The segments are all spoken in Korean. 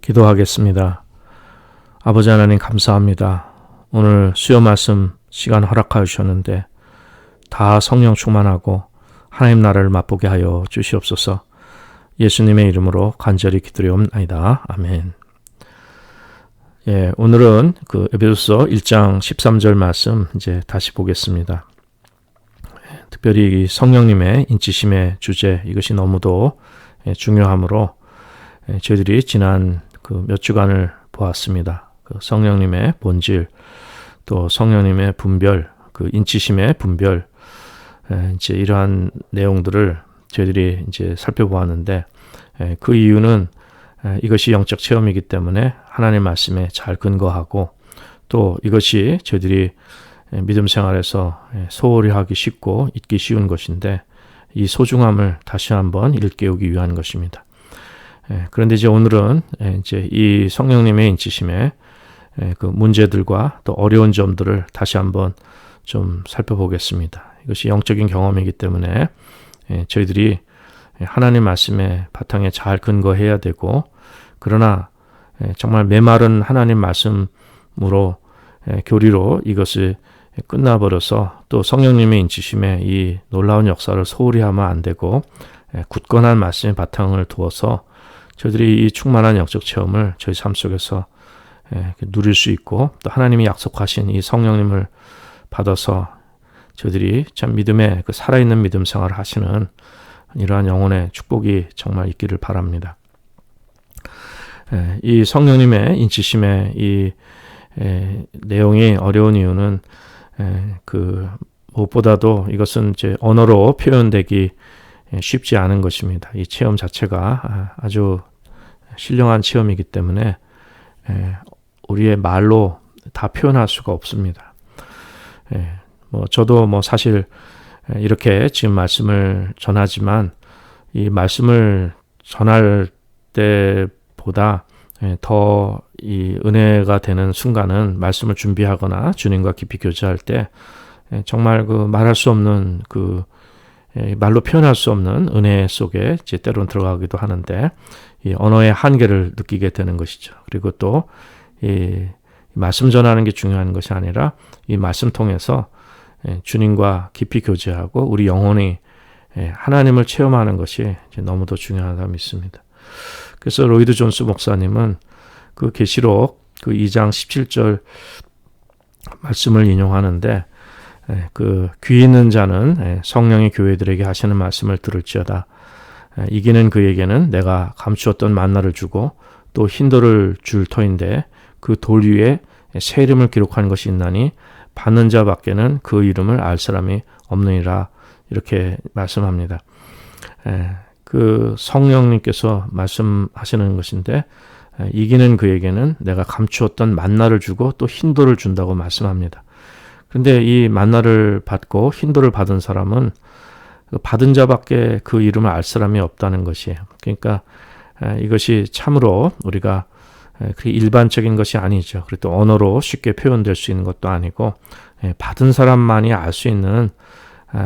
기도하겠습니다. 아버지 하나님 감사합니다. 오늘 수요 말씀 시간 허락하여 주셨는데 다 성령 충만하고 하나님 나라를 맛보게 하여 주시옵소서. 예수님의 이름으로 간절히 기도드리옵나이다. 아멘. 오늘은 에베소서 1장 13절 말씀 이제 다시 보겠습니다. 특별히 성령님의 인치심의 주제, 이것이 너무도 중요하므로 저희들이 지난 몇 주간을 보았습니다. 성령님의 본질, 또 성령님의 분별, 인치심의 분별, 이제 이러한 내용들을 저희들이 이제 살펴보았는데, 그 이유는 이것이 영적 체험이기 때문에 하나님의 말씀에 잘 근거하고, 또 이것이 저희들이 믿음 생활에서 소홀히 하기 쉽고 잊기 쉬운 것인데, 이 소중함을 다시 한번 일깨우기 위한 것입니다. 그런데 이제 오늘은 이제 이 성령님의 인치심의 그 문제들과 또 어려운 점들을 다시 한번 좀 살펴보겠습니다. 이것이 영적인 경험이기 때문에 저희들이 하나님 말씀의 바탕에 잘 근거해야 되고, 그러나 정말 메마른 하나님 말씀으로 교리로 이것을 끝나버려서 또 성령님의 인치심에 이 놀라운 역사를 소홀히 하면 안 되고, 굳건한 말씀의 바탕을 두어서 저희들이 이 충만한 영적 체험을 저희 삶 속에서 누릴 수 있고, 또 하나님이 약속하신 이 성령님을 받아서 저희들이 참 믿음의 살아있는 믿음 생활을 하시는 이러한 영혼의 축복이 정말 있기를 바랍니다. 이 성령님의 인치심의 이 내용이 어려운 이유는 무엇보다도 이것은 이제 언어로 표현되기 쉽지 않은 것입니다. 이 체험 자체가 아주 신령한 체험이기 때문에 우리의 말로 다 표현할 수가 없습니다. 저도 사실 이렇게 지금 말씀을 전하지만 이 말씀을 전할 때보다 더 이 은혜가 되는 순간은 말씀을 준비하거나 주님과 깊이 교제할 때 정말 말할 수 없는 말로 표현할 수 없는 은혜 속에 이제 때로는 들어가기도 하는데, 이 언어의 한계를 느끼게 되는 것이죠. 그리고 또 이 말씀 전하는 게 중요한 것이 아니라 이 말씀 통해서 주님과 깊이 교제하고 우리 영혼이 하나님을 체험하는 것이 너무도 중요하다고 믿습니다. 그래서 로이드 존스 목사님은 계시록 2장 17절 말씀을 인용하는데, 귀 있는 자는 성령이 교회들에게 하시는 말씀을 들을지어다. 이기는 그에게는 내가 감추었던 만나를 주고 또 흰 돌을 줄 터인데 그 돌 위에 새 이름을 기록한 것이 있나니 받는 자밖에는 그 이름을 알 사람이 없느니라. 이렇게 말씀합니다. 성령님께서 말씀하시는 것인데, 이기는 그에게는 내가 감추었던 만나를 주고 또 흰 돌을 준다고 말씀합니다. 그런데 이 만나를 받고 흰 돌을 받은 사람은 받은 자밖에 그 이름을 알 사람이 없다는 것이에요. 그러니까 이것이 참으로 우리가 그렇게 일반적인 것이 아니죠. 그리고 또 언어로 쉽게 표현될 수 있는 것도 아니고, 받은 사람만이 알 수 있는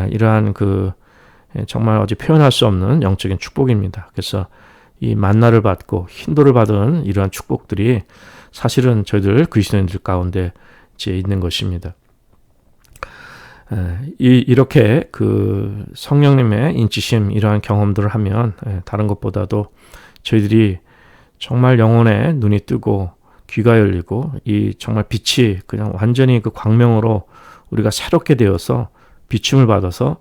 이러한 정말 어디 표현할 수 없는 영적인 축복입니다. 그래서 이 만나를 받고 흰돌을 받은 이러한 축복들이 사실은 저희들 그리스도인들 가운데 이제 있는 것입니다. 이렇게 성령님의 인치심, 이러한 경험들을 하면 다른 것보다도 저희들이 정말 영혼의 눈이 뜨고 귀가 열리고 이 정말 빛이 그냥 완전히 광명으로 우리가 새롭게 되어서 비춤을 받아서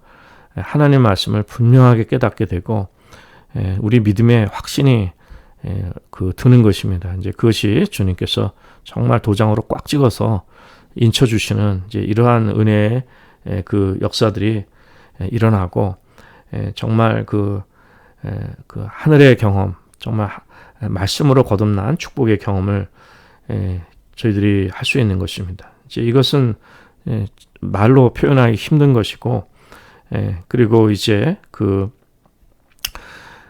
하나님 말씀을 분명하게 깨닫게 되고, 우리 믿음의 확신이 드는 것입니다. 이제 그것이 주님께서 정말 도장으로 꽉 찍어서 인쳐주시는 이제 이러한 은혜의 역사들이 일어나고, 정말 하늘의 경험, 정말 말씀으로 거듭난 축복의 경험을 저희들이 할 수 있는 것입니다. 이제 이것은 말로 표현하기 힘든 것이고, 그리고 이제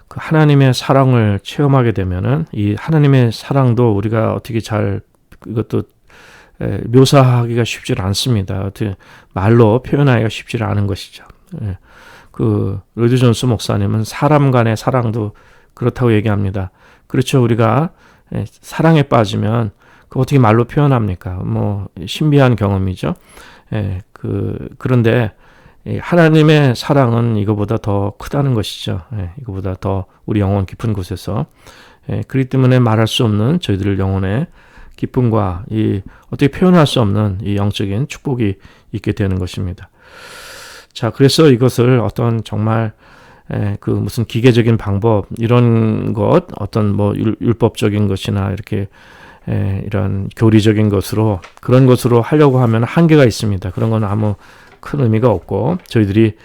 하나님의 사랑을 체험하게 되면은 이 하나님의 사랑도 우리가 어떻게 이것도 묘사하기가 쉽지 않습니다. 어떻게 말로 표현하기가 쉽지 않은 것이죠. 로이드 존스 목사님은 사람 간의 사랑도 그렇다고 얘기합니다. 그렇죠. 우리가 사랑에 빠지면 그 어떻게 말로 표현합니까? 뭐 신비한 경험이죠. 그런데 하나님의 사랑은 이거보다 더 크다는 것이죠. 이거보다 더 우리 영혼 깊은 곳에서 그렇기 때문에 말할 수 없는 저희들 영혼의 기쁨과 이 어떻게 표현할 수 없는 이 영적인 축복이 있게 되는 것입니다. 자, 그래서 이것을 어떤 정말 그 무슨 기계적인 방법 이런 것 어떤 뭐 율법적인 것이나 이렇게 이런 교리적인 것으로 그런 것으로 하려고 하면 한계가 있습니다. 그런 건 아무 큰 의미가 없고 저희들이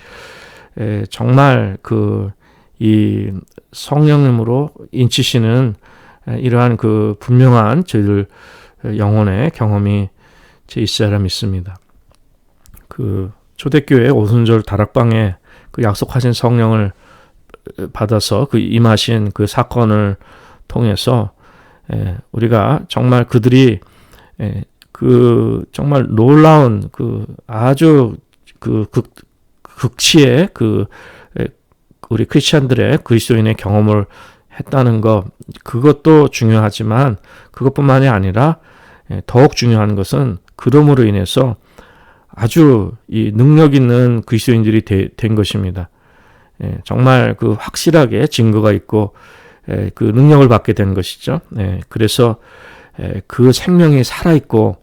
정말 이 성령님으로 인치시는 이러한 그 분명한 저희들 영혼의 경험이 있어야 믿습니다. 그 초대교회 오순절 다락방에 그 약속하신 성령을 받아서 그 임하신 그 사건을 통해서 우리가 정말 그들이 그 정말 놀라운 그 아주 그 극치의 그 우리 크리스천들의 그리스도인의 경험을 했다는 것 그것도 중요하지만 그것뿐만이 아니라 더욱 중요한 것은 그럼으로 인해서 아주 이 능력 있는 그리스도인들이 된 것입니다. 정말 그 확실하게 증거가 있고 그 능력을 받게 된 것이죠. 그래서 그 생명이 살아있고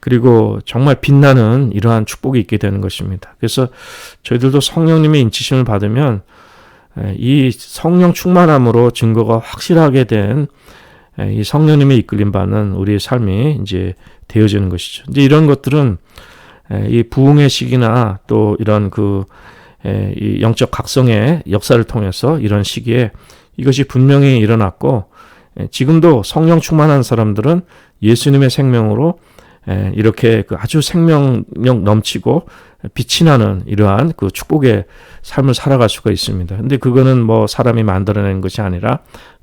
그리고 정말 빛나는 이러한 축복이 있게 되는 것입니다. 그래서 저희들도 성령님의 인치심을 받으면 이 성령 충만함으로 증거가 확실하게 된 이 성령님의 이끌림 받는 우리의 삶이 이제 되어지는 것이죠. 이제 이런 것들은 이 부흥의 시기나 또 이런 이 영적 각성의 역사를 통해서 이런 시기에 이것이 분명히 일어났고 지금도 성령 충만한 사람들은 예수님의 생명으로 이렇게 그 아주 생명력 넘치고 빛이 나는 이러한 그 축복의 삶을 살아갈 수가 있습니다. 근데 그거는 뭐 사람이 만들어낸 것이 아니라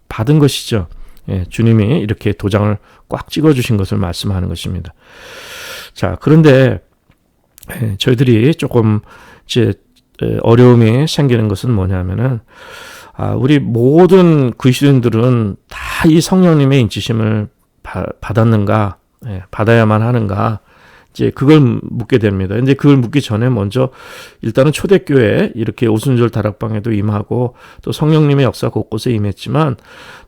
받은 것이죠. 주님이 이렇게 도장을 꽉 찍어주신 것을 말씀하는 것입니다. 자, 그런데 저희들이 조금 이제 어려움이 생기는 것은 뭐냐면은 우리 모든 그리스도인들은 다 이 성령님의 인치심을 받았는가, 받아야만 하는가, 이제 그걸 묻게 됩니다. 근데 그걸 묻기 전에 먼저 일단은 초대교회 이렇게 오순절 다락방에도 임하고 또 성령님의 역사 곳곳에 임했지만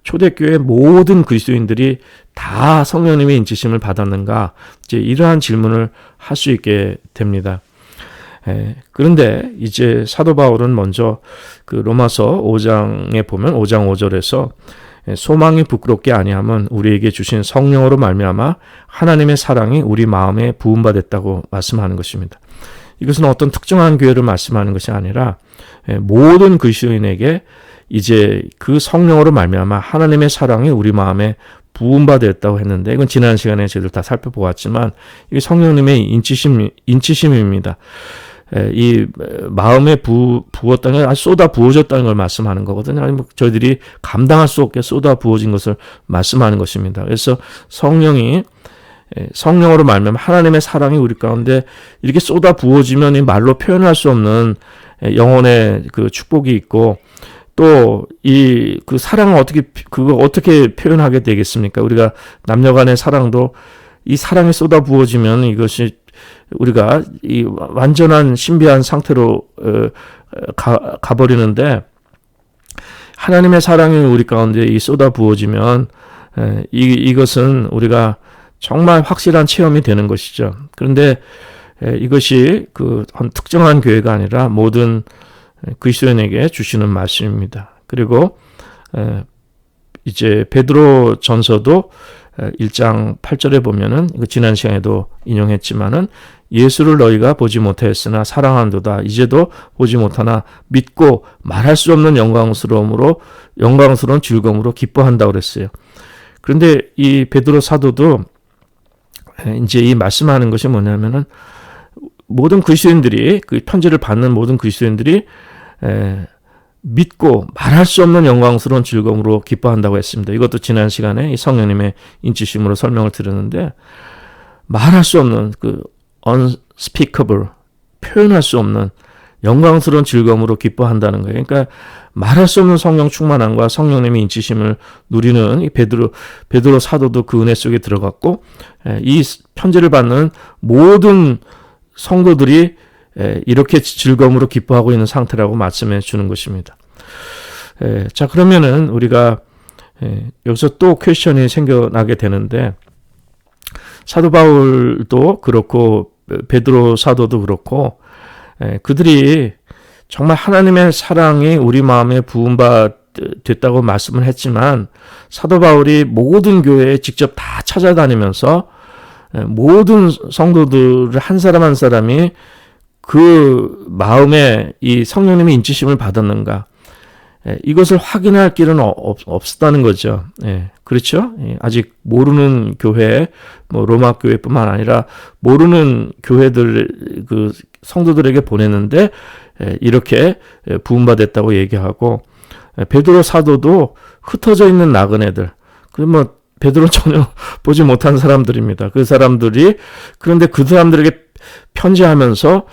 초대교회 모든 그리스도인들이 다 성령님의 인치심을 받았는가, 이제 이러한 질문을 할 수 있게 됩니다. 그런데 이제 사도 바울은 먼저 그 로마서 5장에 보면 5장 5절에서 소망이 부끄럽게 아니함은 우리에게 주신 성령으로 말미암아 하나님의 사랑이 우리 마음에 부음받았다고 말씀하는 것입니다. 이것은 어떤 특정한 교회를 말씀하는 것이 아니라 모든 그리스도인에게 이제 그 성령으로 말미암아 하나님의 사랑이 우리 마음에 부음받았다고 했는데 이건 지난 시간에 저희들 다 살펴보았지만 이게 성령님의 인치심입니다. 이 마음에 부었다는 걸 쏟아 부어졌다는 걸 말씀하는 거거든요. 아니, 저희들이 감당할 수 없게 쏟아 부어진 것을 말씀하는 것입니다. 그래서 성령으로 말미암아 하나님의 사랑이 우리 가운데 이렇게 쏟아 부어지면 이 말로 표현할 수 없는 영혼의 그 축복이 있고 또 그 사랑을 어떻게 표현하게 되겠습니까? 우리가 남녀간의 사랑도 이 사랑이 쏟아 부어지면 이것이 우리가 이 완전한 신비한 상태로 가버리는데 하나님의 사랑이 우리 가운데 이 쏟아 부어지면 이것은 우리가 정말 확실한 체험이 되는 것이죠. 그런데 이것이 그 특정한 교회가 아니라 모든 그리스도인에게 주시는 말씀입니다. 그리고 이제 베드로 전서도 1장 8절에 보면은 이거 지난 시간에도 인용했지만은 예수를 너희가 보지 못하였으나 사랑한도다 이제도 보지 못하나 믿고 말할 수 없는 영광스러운 즐거움으로 기뻐한다고 그랬어요. 그런데 이 베드로 사도도 이제 이 말씀하는 것이 뭐냐면은 모든 그리스도인들이 그 편지를 받는 모든 그리스도인들이 믿고 말할 수 없는 영광스러운 즐거움으로 기뻐한다고 했습니다. 이것도 지난 시간에 이 성령님의 인치심으로 설명을 드렸는데 말할 수 없는 그 unspeakable 표현할 수 없는 영광스러운 즐거움으로 기뻐한다는 거예요. 그러니까 말할 수 없는 성령 충만함과 성령님의 인치심을 누리는 이 베드로 사도도 그 은혜 속에 들어갔고, 이 편지를 받는 모든 성도들이 이렇게 즐거움으로 기뻐하고 있는 상태라고 말씀해 주는 것입니다. 자, 그러면은 우리가 여기서 또 퀘스천이 생겨나게 되는데, 사도 바울도 그렇고 베드로 사도도 그렇고 그들이 정말 하나님의 사랑이 우리 마음에 부음받았다고 말씀을 했지만, 사도 바울이 모든 교회에 직접 다 찾아다니면서 모든 성도들 한 사람 한 사람이 그 마음에 이 성령님의 인치심을 받았는가, 이것을 확인할 길은 없었다는 거죠. 그렇죠? 아직 모르는 교회, 뭐 로마 교회뿐만 아니라 모르는 교회들 그 성도들에게 보냈는데 이렇게 부음받았다고 얘기하고, 베드로 사도도 흩어져 있는 나그네들, 그러면 베드로 전혀 보지 못한 사람들입니다. 그 사람들이, 그런데 그 사람들에게 편지하면서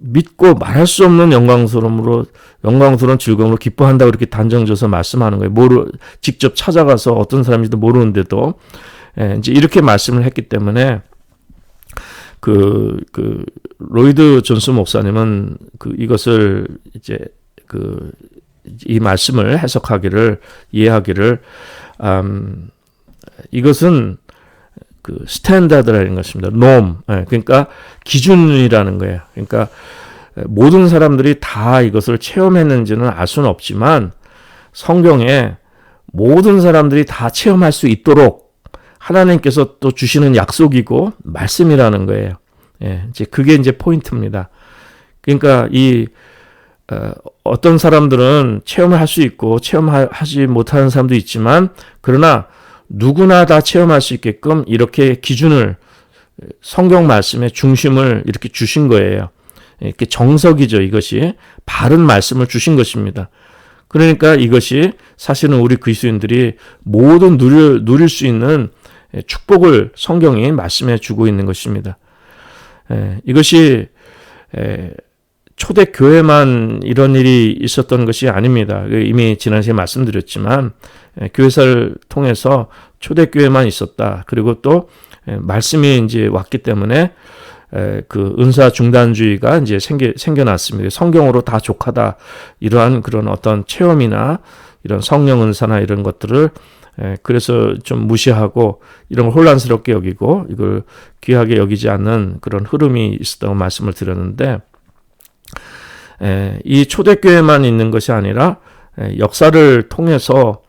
믿고 말할 수 없는 영광스러운 즐거움으로 기뻐한다고 이렇게 단정져서 말씀하는 거예요. 직접 찾아가서 어떤 사람인지도 모르는데도 이제 이렇게 말씀을 했기 때문에 그 로이드 존스 목사님은 이것을 이제 이 말씀을 해석하기를, 이해하기를, 이것은 스탠다드라는 것입니다. 놈, 그러니까 기준이라는 거예요. 그러니까 모든 사람들이 다 이것을 체험했는지는 알 수는 없지만, 성경에 모든 사람들이 다 체험할 수 있도록 하나님께서 또 주시는 약속이고 말씀이라는 거예요. 이제 그게 이제 포인트입니다. 그러니까 어떤 사람들은 체험을 할 수 있고 체험하지 못하는 사람도 있지만, 그러나 누구나 다 체험할 수 있게끔 이렇게 기준을, 성경 말씀의 중심을 이렇게 주신 거예요. 이렇게 정석이죠. 이것이 바른 말씀을 주신 것입니다. 그러니까 이것이 사실은 우리 그리스도인들이 모든 누릴 수 있는 축복을 성경이 말씀해 주고 있는 것입니다. 이것이 초대교회만 이런 일이 있었던 것이 아닙니다. 이미 지난 시간에 말씀드렸지만, 교회사를 통해서 초대교회만 있었다. 그리고 또 말씀이 이제 왔기 때문에 그 은사 중단주의가 이제 생겨났습니다. 성경으로 다 족하다, 이러한 그런 어떤 체험이나 이런 성령 은사나 이런 것들을 그래서 좀 무시하고 이런 걸 혼란스럽게 여기고 이걸 귀하게 여기지 않는 그런 흐름이 있었다고 말씀을 드렸는데, 이 초대교회만 있는 것이 아니라 역사를 통해서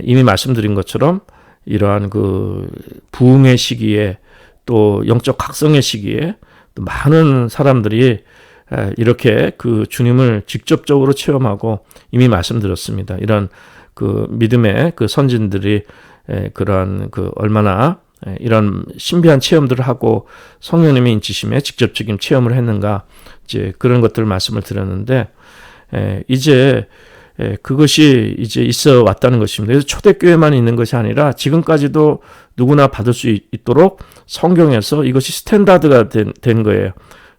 이미 말씀드린 것처럼 이러한 그 부흥의 시기에, 또 영적 각성의 시기에 또 많은 사람들이 이렇게 그 주님을 직접적으로 체험하고, 이미 말씀드렸습니다. 이런 그 믿음의 그 선진들이 그러한 그 얼마나 이런 신비한 체험들을 하고 성령님의 인치심에 직접적인 체험을 했는가, 이제 그런 것들을 말씀을 드렸는데, 이제 그것이 이제 있어 왔다는 것입니다. 그래서 초대교회만 있는 것이 아니라 지금까지도 누구나 받을 수 있도록 성경에서 이것이 스탠다드가 된 거예요.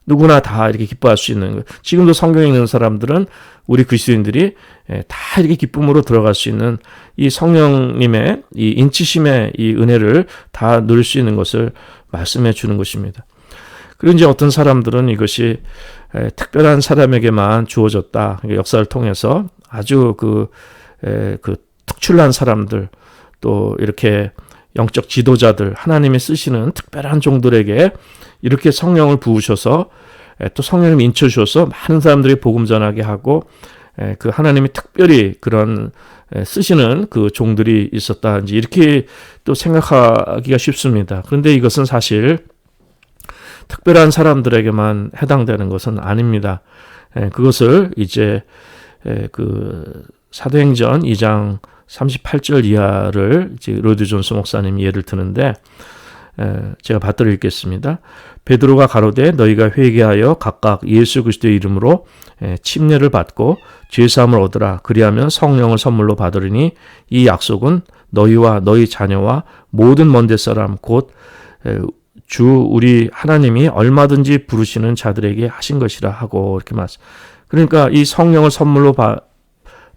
누구나 다 이렇게 기뻐할 수 있는 거예요. 지금도 성경에 있는 사람들은, 우리 그리스도인들이 다 이렇게 기쁨으로 들어갈 수 있는 이 성령님의 이 인치심의 이 은혜를 다 누릴 수 있는 것을 말씀해 주는 것입니다. 그리고 이제 어떤 사람들은 이것이 특별한 사람에게만 주어졌다. 역사를 통해서 아주 그 특출난 사람들, 또 이렇게 영적 지도자들, 하나님이 쓰시는 특별한 종들에게 이렇게 성령을 부으셔서 또 성령을 인쳐주셔서 많은 사람들이 복음 전하게 하고, 그 하나님이 특별히 그런 쓰시는 그 종들이 있었다, 이제 이렇게 또 생각하기가 쉽습니다. 그런데 이것은 사실 특별한 사람들에게만 해당되는 것은 아닙니다. 그것을 이제 그 사도행전 2장 38절 이하를 이제 로이드 존스 목사님이 예를 드는데, 제가 받들어 읽겠습니다. 베드로가 가로되 너희가 회개하여 각각 예수 그리스도의 이름으로 침례를 받고 죄사함을 얻으라. 그리하면 성령을 선물로 받으리니 이 약속은 너희와 너희 자녀와 모든 먼데 사람 곧 주 우리 하나님이 얼마든지 부르시는 자들에게 하신 것이라 하고 이렇게 말씀. 그러니까 이 성령을 선물로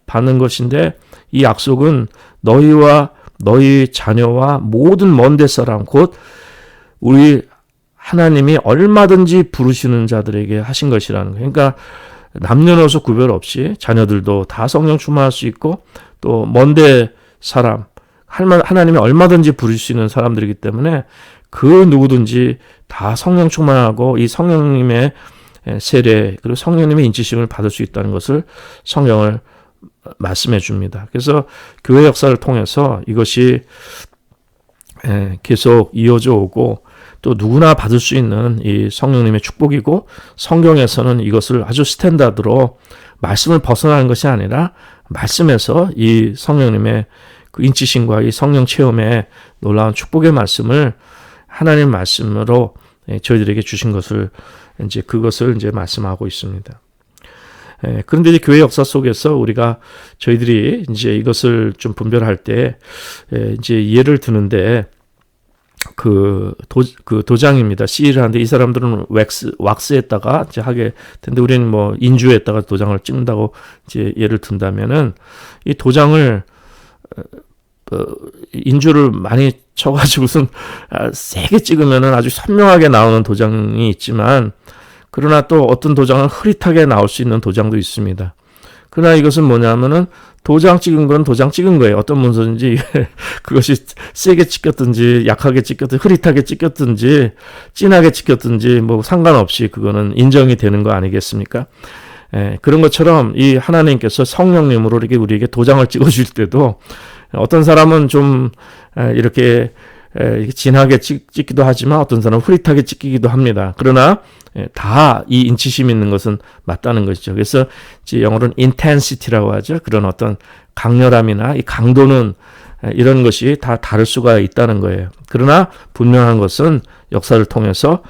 받는 것인데 이 약속은 너희와 너희 자녀와 모든 먼데 사람 곧 우리 하나님이 얼마든지 부르시는 자들에게 하신 것이라는 거예요. 그러니까 남녀노소 구별 없이 자녀들도 다 성령 충만할 수 있고 또 먼데 사람 하나님이 얼마든지 부르시는 사람들이기 때문에 그 누구든지 다 성령 충만하고 이 성령님의 세례 그리고 성령님의 인치심을 받을 수 있다는 것을 성경을 말씀해 줍니다. 그래서 교회 역사를 통해서 이것이 계속 이어져 오고 또 누구나 받을 수 있는 이 성령님의 축복이고 성경에서는 이것을 아주 스탠다드로 말씀을 벗어나는 것이 아니라 말씀에서 이 성령님의 그 인치심과 이 성령 체험의 놀라운 축복의 말씀을 하나님 말씀으로 저희들에게 주신 것을 이제 그것을 이제 말씀하고 있습니다. 그런데 이제 교회 역사 속에서 저희들이 이제 이것을 좀 분별할 때 이제 예를 드는데 그 도장입니다. 시를 하는데 이 사람들은 왁스에다가 이제 하게 되는데 우리는 뭐 인주에다가 도장을 찍는다고 이제 예를 든다면은 이 도장을 인주를 많이 쳐가지고선 세게 찍으면은 아주 선명하게 나오는 도장이 있지만 그러나 또 어떤 도장은 흐릿하게 나올 수 있는 도장도 있습니다. 그러나 이것은 뭐냐면은 도장 찍은 건 도장 찍은 거예요. 어떤 문서든지 그것이 세게 찍혔든지 약하게 찍혔든지 흐릿하게 찍혔든지 진하게 찍혔든지 뭐 상관없이 그거는 인정이 되는 거 아니겠습니까? 그런 것처럼 이 하나님께서 성령님으로 이렇게 우리에게 도장을 찍어줄 때도 어떤 사람은 좀 이렇게 진하게 찍기도 하지만 어떤 사람은 흐릿하게 찍히기도 합니다. 그러나 다 이 인치심 있는 것은 맞다는 것이죠. 그래서 영어로는 intensity라고 하죠. 그런 어떤 강렬함이나 이 강도는 이런 것이 다 다를 수가 있다는 거예요. 그러나 분명한 것은 역사를 통해서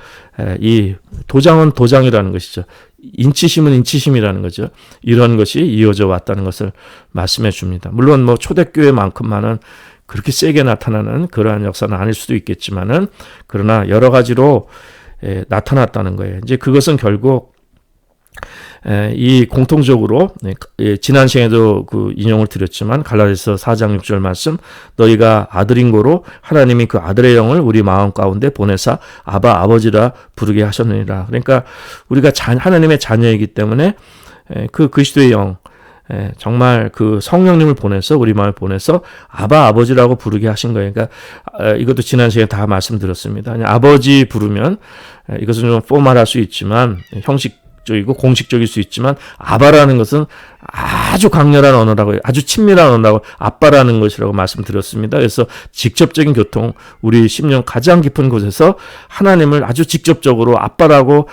이 도장은 도장이라는 것이죠. 인치심은 인치심이라는 거죠. 이런 것이 이어져 왔다는 것을 말씀해 줍니다. 물론 뭐 초대교회만큼만은 그렇게 세게 나타나는 그러한 역사는 아닐 수도 있겠지만은 그러나 여러 가지로 나타났다는 거예요. 이제 그것은 결국 이 공통적으로 지난 시간에도 그 인용을 드렸지만 갈라디아서 4장 6절 말씀 너희가 아들인 고로 하나님이 그 아들의 영을 우리 마음 가운데 보내사 아바 아버지라 부르게 하셨느니라. 그러니까 우리가 하나님의 자녀이기 때문에 그 그리스도의 영 정말 그 성령님을 보내서 우리 마음을 보내서 아바 아버지라고 부르게 하신 거예요. 그러니까 이것도 지난 시간에 다 말씀드렸습니다. 아버지 부르면 이것은 좀 포멀할 수 있지만 형식적이고 공식적일 수 있지만 아바라는 것은 아주 강렬한 언어라고 아주 친밀한 언어라고 아빠라는 것이라고 말씀드렸습니다. 그래서 직접적인 교통 우리 심령 가장 깊은 곳에서 하나님을 아주 직접적으로 아빠라고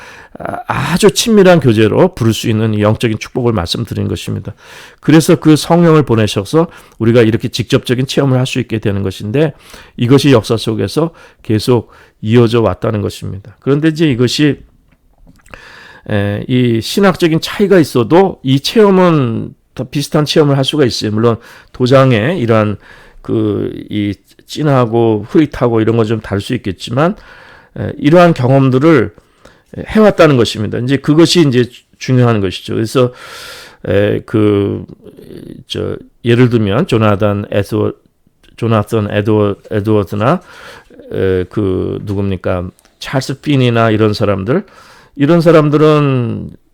아주 친밀한 교제로 부를 수 있는 이 영적인 축복을 말씀드린 것입니다. 그래서 그 성령을 보내셔서 우리가 이렇게 직접적인 체험을 할 수 있게 되는 것인데 이것이 역사 속에서 계속 이어져 왔다는 것입니다. 그런데 이제 이것이 이 신학적인 차이가 있어도 이 체험은 더 비슷한 체험을 할 수가 있어요. 물론 도장에 이러한 이 진하고 흐릿하고 이런 건 좀 다를 수 있겠지만 이러한 경험들을 해왔다는 것입니다. 이제 그것이 이제 중요한 것이죠. 그래서 예를 들면 조나단 에드워드나 누굽니까 찰스 핀이나 이런 사람들은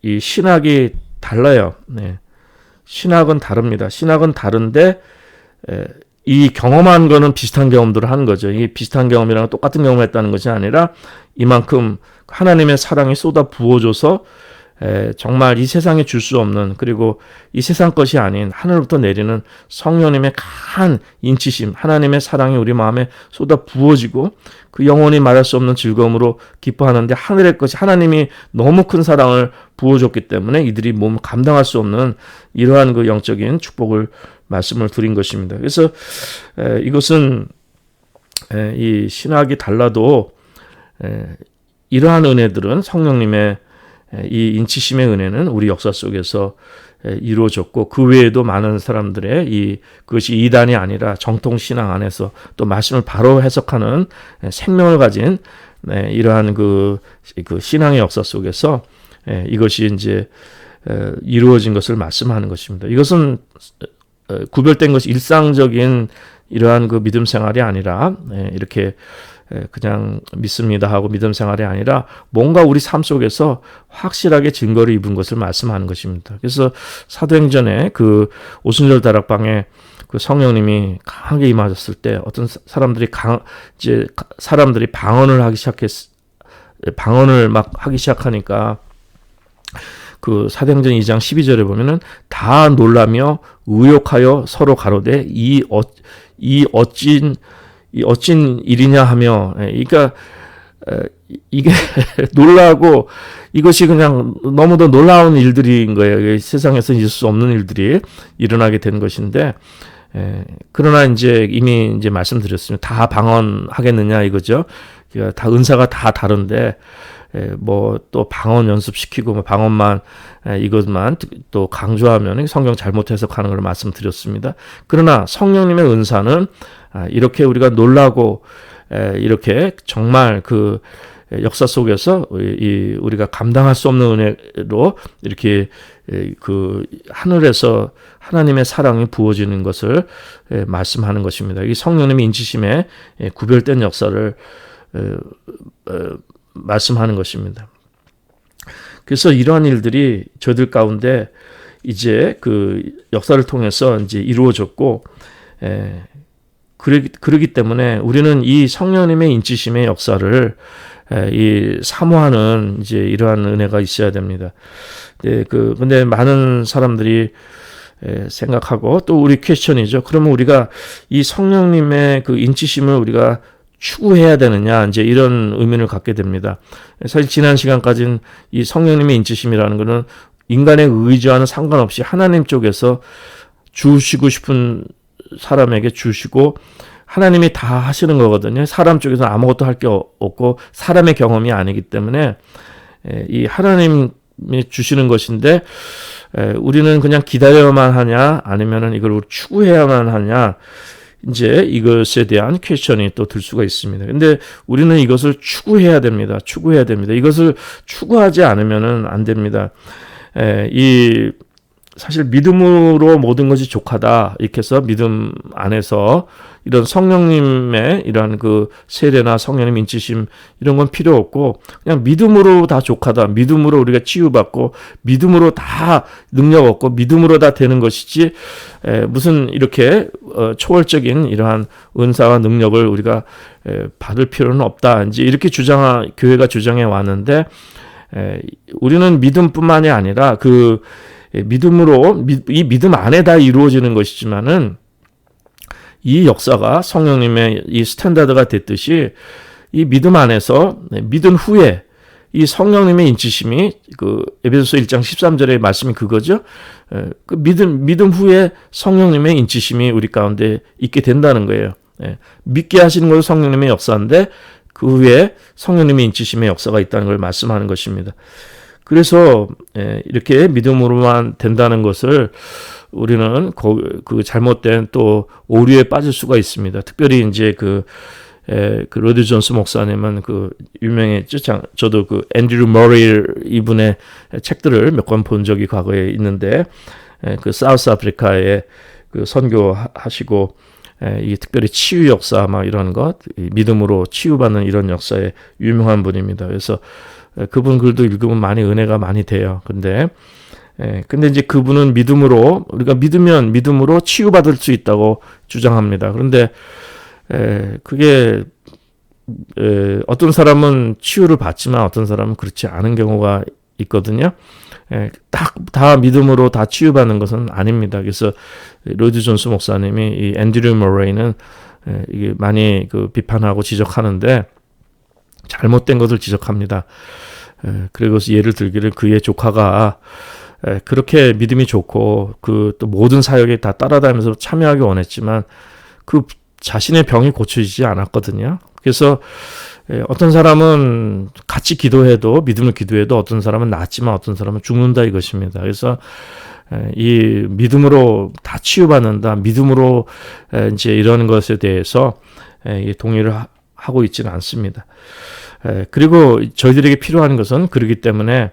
이 신학이 달라요. 신학은 다릅니다. 신학은 다른데 이 경험한 거는 비슷한 경험들을 하는 거죠. 이 비슷한 경험이랑 똑같은 경험을 했다는 것이 아니라 이만큼 하나님의 사랑이 쏟아 부어줘서 정말 이 세상에 줄 수 없는 그리고 이 세상 것이 아닌 하늘부터 내리는 성령님의 강한 인치심 하나님의 사랑이 우리 마음에 쏟아 부어지고 그 영원히 말할 수 없는 즐거움으로 기뻐하는데 하늘의 것이 하나님이 너무 큰 사랑을 부어줬기 때문에 이들이 몸 감당할 수 없는 이러한 그 영적인 축복을 말씀을 드린 것입니다. 그래서 이것은 이 신학이 달라도 이러한 은혜들은 성령님의 이 인치심의 은혜는 우리 역사 속에서 이루어졌고 그 외에도 많은 사람들의 그것이 이단이 아니라 정통 신앙 안에서 또 말씀을 바로 해석하는 생명을 가진 이러한 그 신앙의 역사 속에서 이것이 이제 이루어진 것을 말씀하는 것입니다. 이것은 구별된 것이 일상적인 이러한 그 믿음 생활이 아니라 이렇게 그냥 믿습니다 하고 믿음 생활이 아니라 뭔가 우리 삶 속에서 확실하게 증거를 입은 것을 말씀하는 것입니다. 그래서 사도행전에 그 오순절 다락방에 그 성령님이 강하게 임하셨을 때 어떤 사람들이 방언을 막 하기 시작하니까 그 사도행전 2장 12절에 보면은 다 놀라며 의욕하여 서로 가로되 이 어찐 일이냐 하며, 그러니까 이게 놀라고 이것이 그냥 너무도 놀라운 일들인 거예요. 세상에서 있을 수 없는 일들이 일어나게 된 것인데, 그러나 이제 이미 이제 말씀드렸습니다. 다 방언하겠느냐 이거죠. 그러니까 다 은사가 다 다른데 뭐 또 방언 연습시키고 뭐 방언만 이것만 또 강조하면 성경 잘못 해석하는 걸 말씀드렸습니다. 그러나 성령님의 은사는 이렇게 우리가 놀라고 이렇게 정말 그 역사 속에서 우리가 감당할 수 없는 은혜로 이렇게 그 하늘에서 하나님의 사랑이 부어지는 것을 말씀하는 것입니다. 이 성령님의 인치심에 구별된 역사를 말씀하는 것입니다. 그래서 이러한 일들이 저들 가운데 이제 그 역사를 통해서 이제 이루어졌고, 그러기 때문에 우리는 이 성령님의 인치심의 역사를 이 사모하는 이제 이러한 은혜가 있어야 됩니다. 근데 많은 사람들이 생각하고 또 우리 퀘스천이죠. 그러면 우리가 이 성령님의 그 인치심을 우리가 추구해야 되느냐, 이제 이런 의미를 갖게 됩니다. 사실 지난 시간까지는 이 성령님의 인치심이라는 것은 인간의 의지와는 상관없이 하나님 쪽에서 주시고 싶은 사람에게 주시고 하나님이 다 하시는 거거든요. 사람 쪽에서 아무것도 할 게 없고 사람의 경험이 아니기 때문에 이 하나님이 주시는 것인데 우리는 그냥 기다려야만 하냐 아니면은 이걸 추구해야만 하냐, 이제 이것에 대한 퀘스천이 또 들 수가 있습니다. 근데 우리는 이것을 추구해야 됩니다. 이것을 추구하지 않으면은 안 됩니다. 사실 믿음으로 모든 것이 족하다 이렇게 해서 믿음 안에서 이런 성령님의 이런 그 세례나 성령님 인치심 이런 건 필요 없고 그냥 믿음으로 다 족하다, 믿음으로 우리가 치유받고 믿음으로 다 능력 얻고 믿음으로 다 되는 것이지 무슨 이렇게 초월적인 이러한 은사와 능력을 우리가 받을 필요는 없다, 이제 이렇게 교회가 주장해 왔는데, 우리는 믿음뿐만이 아니라 그 믿음으로 이 믿음 안에 다 이루어지는 것이지만은 이 역사가 성령님의 이 스탠다드가 됐듯이 이 믿음 안에서 믿은 후에 이 성령님의 인치심이 그 에베소서 1장 13절의 말씀이 그거죠. 그 믿음 후에 성령님의 인치심이 우리 가운데 있게 된다는 거예요. 믿게 하시는 것은 성령님의 역사인데 그 후에 성령님의 인치심의 역사가 있다는 걸 말씀하는 것입니다. 그래서 이렇게 믿음으로만 된다는 것을 우리는 그 잘못된 또 오류에 빠질 수가 있습니다. 특별히 이제 그 로드 존스 목사님은 그 유명했죠. 저도 그 앤드류 머리 이분의 책들을 몇 권 본 적이 과거에 있는데, 그 사우스 아프리카에 그 선교하시고 이 특별히 치유 역사 막 이런 것, 믿음으로 치유받는 이런 역사에 유명한 분입니다. 그래서 그분 글도 읽으면 많이 은혜가 많이 돼요. 근데 이제 그분은 우리가 믿음으로 치유받을 수 있다고 주장합니다. 그런데 그게 어떤 사람은 치유를 받지만 어떤 사람은 그렇지 않은 경우가 있거든요. 다 믿음으로 다 치유받는 것은 아닙니다. 그래서 로드 존스 목사님이 이 앤드류 머레이는 이게 많이 그 비판하고 지적하는데 잘못된 것을 지적합니다. 그리고 예를 들기를 그의 조카가 그렇게 믿음이 좋고 그 또 모든 사역에 다 따라다니면서 참여하기 원했지만 그 자신의 병이 고쳐지지 않았거든요. 그래서 어떤 사람은 같이 기도해도 믿음을 기도해도 어떤 사람은 낫지만 어떤 사람은 죽는다 이것입니다. 그래서 이 믿음으로 다 치유받는다, 믿음으로 이제 이런 것에 대해서 동의를 하고 있지는 않습니다. 그리고 저희들에게 필요한 것은 그렇기 때문에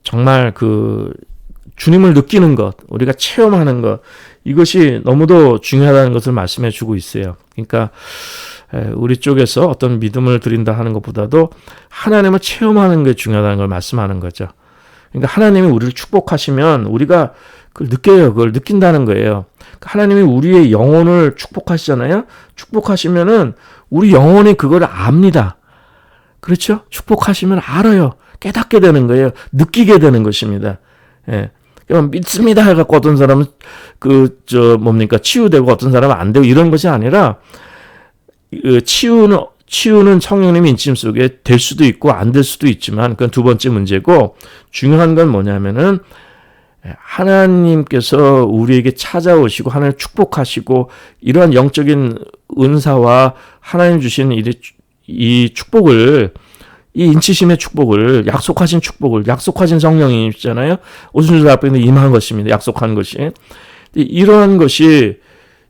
정말 그 주님을 느끼는 것, 우리가 체험하는 것, 이것이 너무도 중요하다는 것을 말씀해 주고 있어요. 그러니까 우리 쪽에서 어떤 믿음을 드린다 하는 것보다도 하나님을 체험하는 게 중요하다는 걸 말씀하는 거죠. 그러니까 하나님이 우리를 축복하시면 우리가 그걸 느껴요. 그걸 느낀다는 거예요. 하나님이 우리의 영혼을 축복하시잖아요. 축복하시면은 우리 영혼이 그걸 압니다. 그렇죠? 축복하시면 알아요. 깨닫게 되는 거예요. 느끼게 되는 것입니다. 예. 믿습니다 해갖고 어떤 사람은 치유되고 어떤 사람은 안 되고 이런 것이 아니라, 치유는 성령님의 인침 속에 될 수도 있고 안 될 수도 있지만, 그건 두 번째 문제고, 중요한 건 뭐냐면은, 하나님께서 우리에게 찾아오시고, 하나님 축복하시고, 이러한 영적인 은사와 하나님 주신 이 축복을, 이 인치심의 축복을, 약속하신 축복을, 약속하신 성령이시잖아요. 오순절 앞에 임한 것입니다. 약속한 것이. 이러한 것이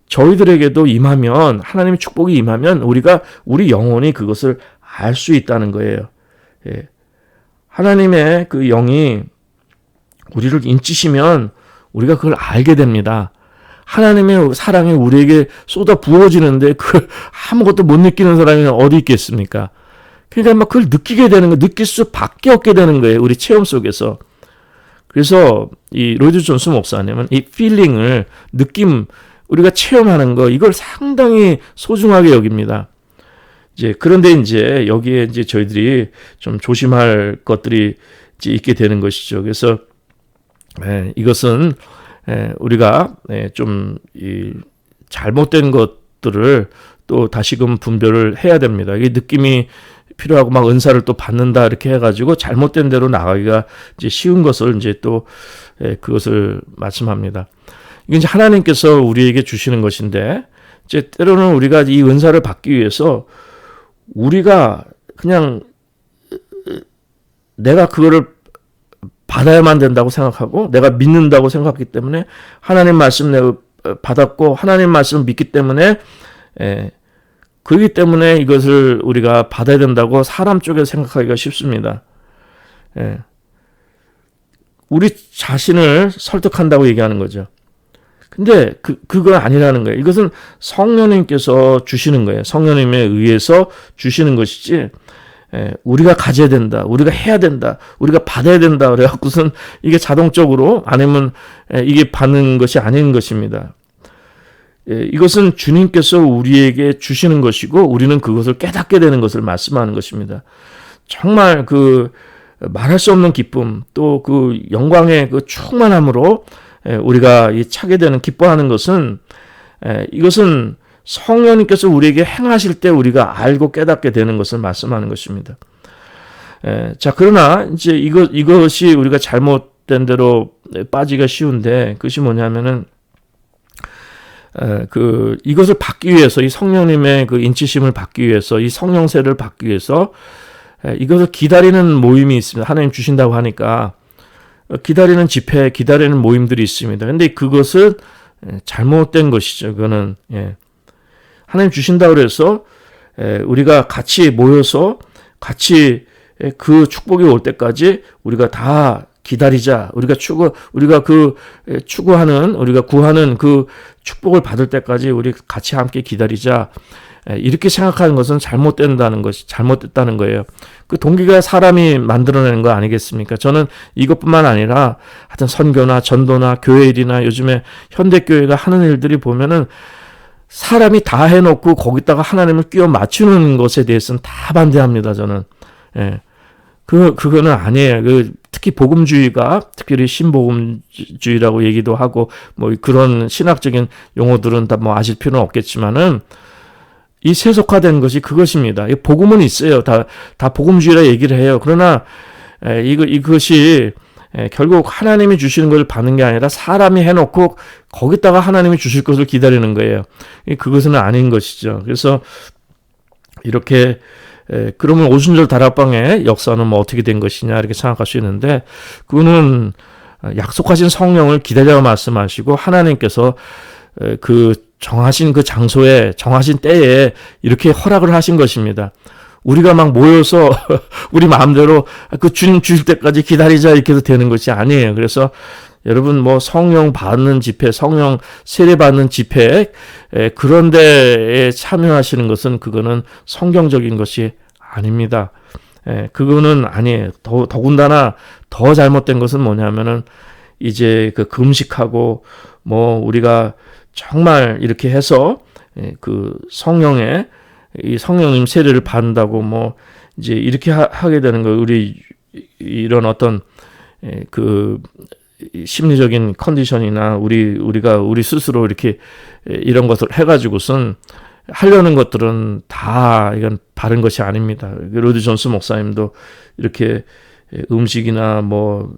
저희들에게도 임하면, 하나님의 축복이 임하면 우리 영혼이 그것을 알 수 있다는 거예요. 예. 하나님의 그 영이 우리를 인치시면 우리가 그걸 알게 됩니다. 하나님의 사랑이 우리에게 쏟아 부어지는데 그걸 아무것도 못 느끼는 사람이 어디 있겠습니까? 그러니까 막 그걸 느끼게 되는 거, 느낄 수밖에 없게 되는 거예요. 우리 체험 속에서. 그래서 이 로이드 존스 목사님은 이 필링을, 느낌, 우리가 체험하는 거, 이걸 상당히 소중하게 여깁니다. 그런데 여기에 저희들이 좀 조심할 것들이 있게 되는 것이죠. 그래서 이것은 우리가 좀 잘못된 것들을 또 다시금 분별을 해야 됩니다. 이 느낌이 필요하고 막 은사를 또 받는다 이렇게 해가지고 잘못된 대로 나가기가 쉬운 것을 또 그것을 말씀합니다. 이게 하나님께서 우리에게 주시는 것인데, 때로는 우리가 이 은사를 받기 위해서 우리가 그냥 내가 그거를 받아야만 된다고 생각하고 내가 믿는다고 생각하기 때문에, 하나님 말씀 내가 받았고 하나님 말씀을 믿기 때문에, 그렇기 때문에 이것을 우리가 받아야 된다고 사람 쪽에서 생각하기가 쉽습니다. 우리 자신을 설득한다고 얘기하는 거죠. 근데 그건 아니라는 거예요. 이것은 성령님께서 주시는 거예요. 성령님에 의해서 주시는 것이지, 우리가 가져야 된다, 우리가 해야 된다, 우리가 받아야 된다 그래갖고선 이게 자동적으로 아니면 이게 받는 것이 아닌 것입니다. 이것은 주님께서 우리에게 주시는 것이고 우리는 그것을 깨닫게 되는 것을 말씀하는 것입니다. 정말 말할 수 없는 기쁨, 또 영광의 충만함으로 우리가 차게 되는, 기뻐하는 것은, 이것은 성령님께서 우리에게 행하실 때 우리가 알고 깨닫게 되는 것을 말씀하는 것입니다. 그러나 이것이 우리가 잘못된 대로 빠지기가 쉬운데, 그것이 뭐냐면은 이것을 받기 위해서, 이 성령님의 인치심을 받기 위해서, 이 성령세를 받기 위해서 이것을 기다리는 모임이 있습니다. 하나님 주신다고 하니까 기다리는 집회, 기다리는 모임들이 있습니다. 근데 그것은 잘못된 것이죠. 그거는 하나님 주신다고 그래서 우리가 같이 모여서 같이 그 축복이 올 때까지 우리가 다 기다리자. 우리가 추구하는, 우리가 구하는 그 축복을 받을 때까지 우리 같이 함께 기다리자. 이렇게 생각하는 것은 잘못됐다는 거예요. 그 동기가 사람이 만들어내는 거 아니겠습니까? 저는 이것뿐만 아니라 하여튼 선교나 전도나 교회 일이나 요즘에 현대교회가 하는 일들이 보면은 사람이 다 해놓고 거기다가 하나님을 끼워 맞추는 것에 대해서는 다 반대합니다, 저는. 그거는 아니에요. 특히 복음주의가, 특별히 신복음주의라고 얘기도 하고, 그런 신학적인 용어들은 다 아실 필요는 없겠지만은, 이 세속화된 것이 그것입니다. 복음은 있어요. 다 복음주의라 얘기를 해요. 그러나, 이것이, 결국 하나님이 주시는 것을 받는 게 아니라 사람이 해놓고 거기다가 하나님이 주실 것을 기다리는 거예요. 그것은 아닌 것이죠. 그래서, 이렇게, 그러면 오순절 다락방의 역사는 어떻게 된 것이냐 이렇게 생각할 수 있는데, 그거는 약속하신 성령을 기다려 말씀하시고 하나님께서 정하신 그 장소에 정하신 때에 이렇게 허락을 하신 것입니다. 우리가 막 모여서 우리 마음대로 그 주님 주실 때까지 기다리자 이렇게 해도 되는 것이 아니에요. 그래서 여러분 뭐 성령 받는 집회, 성령 세례 받는 집회 그런 데에 참여하시는 것은 그거는 성경적인 것이 아닙니다. 그거는 아니에요. 더군다나 더 잘못된 것은 뭐냐면은 이제 그 금식하고 뭐 우리가 정말 이렇게 해서 그 성령의 이 성령님 세례를 받는다고 뭐 이제 이렇게 하게 되는 거예요. 우리 이런 어떤 그 심리적인 컨디션이나 우리가 우리 스스로 이렇게 이런 것을 해가지고선 하려는 것들은 다 이건 바른 것이 아닙니다. 로이드 존스 목사님도 이렇게 음식이나 뭐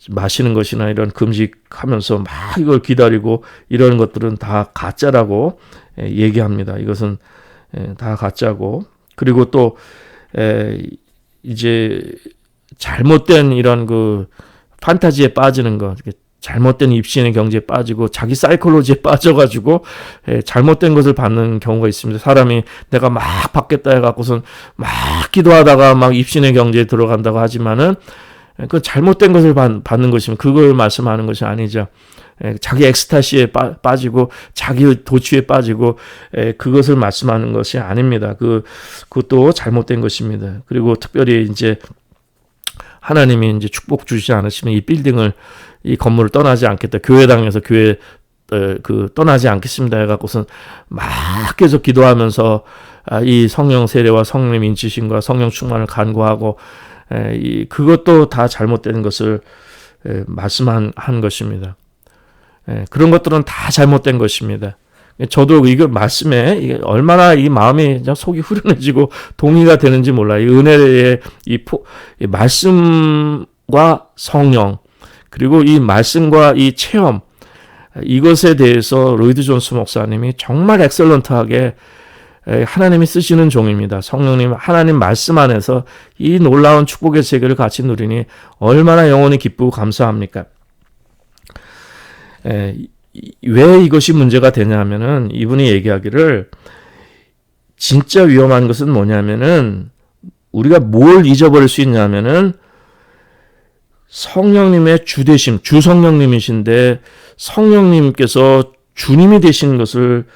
마시는 것이나 이런 금식하면서 막 이걸 기다리고 이런 것들은 다 가짜라고 얘기합니다. 이것은 다 가짜고, 그리고 또 이제 잘못된 이런 그 판타지에 빠지는 것, 잘못된 입신의 경지에 빠지고 자기 사이콜로지에 빠져가지고 잘못된 것을 받는 경우가 있습니다. 사람이 내가 막 받겠다 해갖고선 막 기도하다가 막 입신의 경지에 들어간다고 하지만은 그 잘못된 것을 받는 것이면 그걸 말씀하는 것이 아니죠. 자기 엑스타시에 빠지고 자기 도취에 빠지고 그것을 말씀하는 것이 아닙니다. 그것도 잘못된 것입니다. 그리고 특별히 이제 하나님이 이제 축복 주시지 않으시면 이 건물을 떠나지 않겠다. 교회당에서 교회 떠나지 않겠습니다 해갖고선 막 계속 기도하면서 이 성령 세례와 성령 인치심과 성령 충만을 간구하고 그것도 다 잘못된 것을 말씀한 것입니다. 그런 것들은 다 잘못된 것입니다. 저도 이거 말씀에 이게 얼마나 이 마음이 속이 후련해지고 동의가 되는지 몰라요. 이 은혜의 이 말씀과 성령, 그리고 이 말씀과 이 체험, 이것에 대해서 로이드 존스 목사님이 정말 엑셀런트하게 하나님이 쓰시는 종입니다. 성령님, 하나님 말씀 안에서 이 놀라운 축복의 세계를 같이 누리니 얼마나 영원히 기쁘고 감사합니까? 왜 이것이 문제가 되냐면은 이분이 얘기하기를 진짜 위험한 것은 뭐냐면은 우리가 뭘 잊어버릴 수 있냐면은 성령님의 주되심, 주 성령님이신데 성령님께서 주님이 되신 것을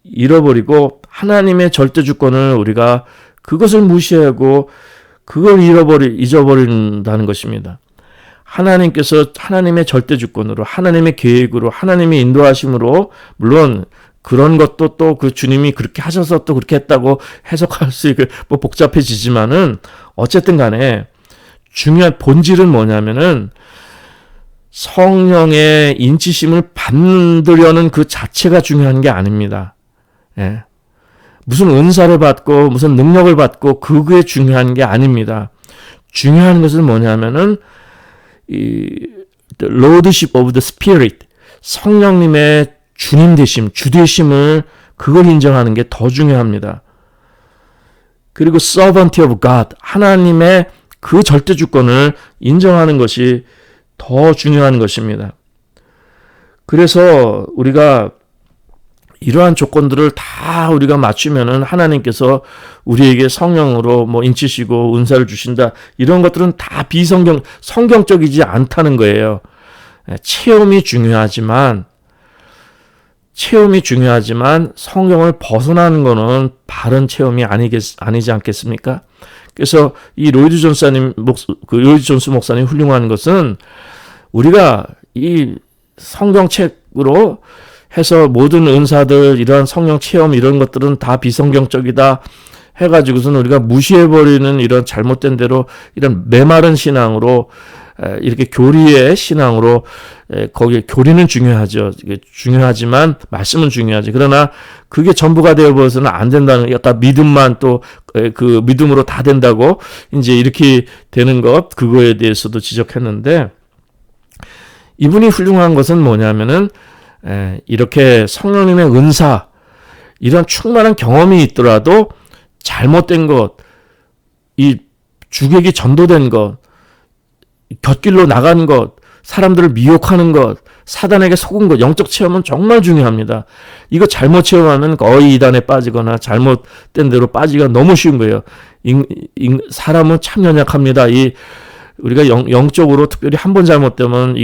잃어버리고 하나님의 절대 주권을 우리가 그것을 무시하고 그걸 잊어버린다는 것입니다. 하나님께서 하나님의 절대 주권으로, 하나님의 계획으로, 하나님의 인도하심으로, 물론 그런 것도 또 그 주님이 그렇게 하셔서 또 그렇게 했다고 해석할 수 있고 뭐 복잡해지지만은 어쨌든 간에 중요한 본질은 뭐냐면은 성령의 인치심을 받으려는 그 자체가 중요한 게 아닙니다. 무슨 은사를 받고 무슨 능력을 받고 그게 중요한 게 아닙니다. 중요한 것은 뭐냐면은 the Lordship of the Spirit, 성령님의 주님 되심, 주 되심을 그걸 인정하는 게 더 중요합니다. 그리고 Sovereignty of God, 하나님의 그 절대 주권을 인정하는 것이 더 중요한 것입니다. 그래서 우리가 이러한 조건들을 다 우리가 맞추면은 하나님께서 우리에게 성령으로 뭐 인치시고 은사를 주신다. 이런 것들은 다 성경적이지 않다는 거예요. 체험이 중요하지만 성경을 벗어나는 거는 바른 체험이 아니지 않겠습니까? 그래서 이 로이드 존스 목사님 훌륭한 것은 우리가 이 성경책으로 해서 모든 은사들, 이러한 성령 체험 이런 것들은 다 비성경적이다 해가지고서는 우리가 무시해버리는 이런 잘못된 대로 이런 메마른 신앙으로 이렇게 교리의 신앙으로 거기에 교리는 중요하죠. 중요하지만 말씀은 중요하지. 그러나 그게 전부가 되어버려서는 안 된다는, 약간 믿음만 또 그 믿음으로 다 된다고 이제 이렇게 되는 것, 그거에 대해서도 지적했는데 이분이 훌륭한 것은 뭐냐면은 이렇게 성령님의 은사, 이런 충만한 경험이 있더라도 잘못된 것, 이 주객이 전도된 것, 곁길로 나간 것, 사람들을 미혹하는 것, 사단에게 속은 것, 영적 체험은 정말 중요합니다. 이거 잘못 체험하면 거의 이단에 빠지거나 잘못된 대로 빠지기가 너무 쉬운 거예요. 사람은 참 연약합니다. 우리가 영적으로 특별히 한 번 잘못되면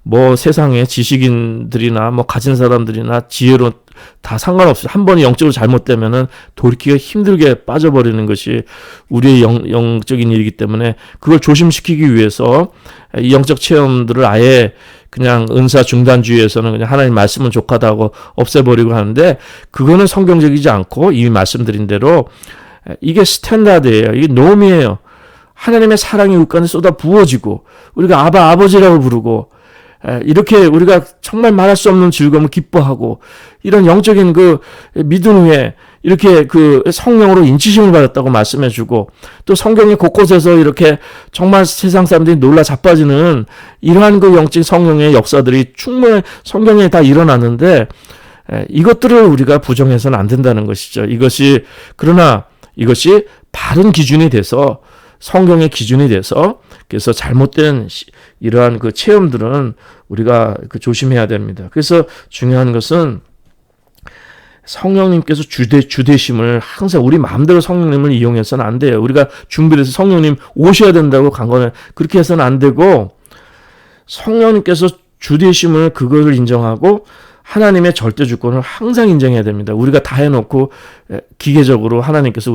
뭐 세상에 지식인들이나 뭐 가진 사람들이나 지혜로 다 상관없어요. 한 번이 영적으로 잘못되면은 돌이키기가 힘들게 빠져버리는 것이 우리의 영적인 일이기 때문에 그걸 조심시키기 위해서 이 영적 체험들을 아예 그냥 은사 중단주의에서는 그냥 하나님 말씀은 족하다고 없애버리고 하는데, 그거는 성경적이지 않고 이미 말씀드린 대로 이게 스탠다드예요. 이게 놈이에요. 하나님의 사랑이 우리 가운데 쏟아 부어지고 우리가 아버지라고 부르고 이렇게 우리가 정말 말할 수 없는 즐거움을 기뻐하고 이런 영적인 그 믿음 후에 이렇게 그 성령으로 인치심을 받았다고 말씀해주고, 또 성경의 곳곳에서 이렇게 정말 세상 사람들이 놀라 자빠지는 이러한 그 영적 성령의 역사들이 충분히 성경에 다 일어나는데, 이것들을 우리가 부정해서는 안 된다는 것이죠. 그러나 이것이 바른 기준이 돼서, 성경의 기준이 돼서, 그래서 잘못된 이러한 그 체험들은 우리가 조심해야 됩니다. 그래서 중요한 것은 성령님께서 주되심을 항상 우리 마음대로 성령님을 이용해서는 안 돼요. 우리가 준비를 해서 성령님 오셔야 된다고 간 거는 그렇게 해서는 안 되고, 성령님께서 주되심을 그거를 인정하고 하나님의 절대 주권을 항상 인정해야 됩니다. 우리가 다 해놓고 기계적으로 하나님께서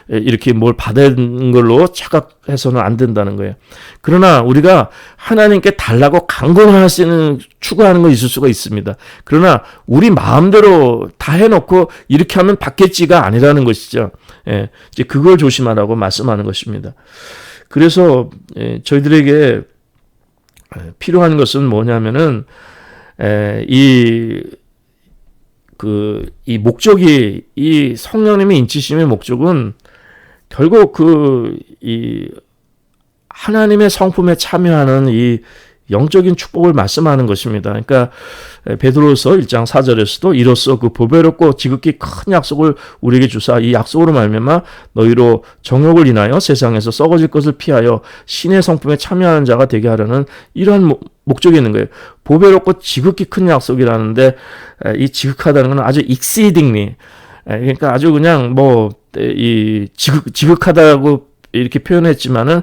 이렇게 뭘 받은 걸로 착각해서는 안 된다는 거예요. 그러나 우리가 하나님께 달라고 강권할 수 있는 추구하는 거 있을 수가 있습니다. 그러나 우리 마음대로 다 해놓고 이렇게 하면 받겠지가 아니라는 것이죠. 이제 그걸 조심하라고 말씀하는 것입니다. 그래서 저희들에게 필요한 것은 뭐냐면은 이 목적이, 이 성령님의 인치심의 목적은 결국 이 하나님의 성품에 참여하는 이 영적인 축복을 말씀하는 것입니다. 그러니까 베드로서 1장 4절에서도 이로써 그 보배롭고 지극히 큰 약속을 우리에게 주사 이 약속으로 말미암아 너희로 정욕을 인하여 세상에서 썩어질 것을 피하여 신의 성품에 참여하는 자가 되게 하려는 이러한 목적이 있는 거예요. 보배롭고 지극히 큰 약속이라는데, 이 지극하다는 건 아주 exceedingly, 그러니까 아주 그냥 지극하다고 이렇게 표현했지만은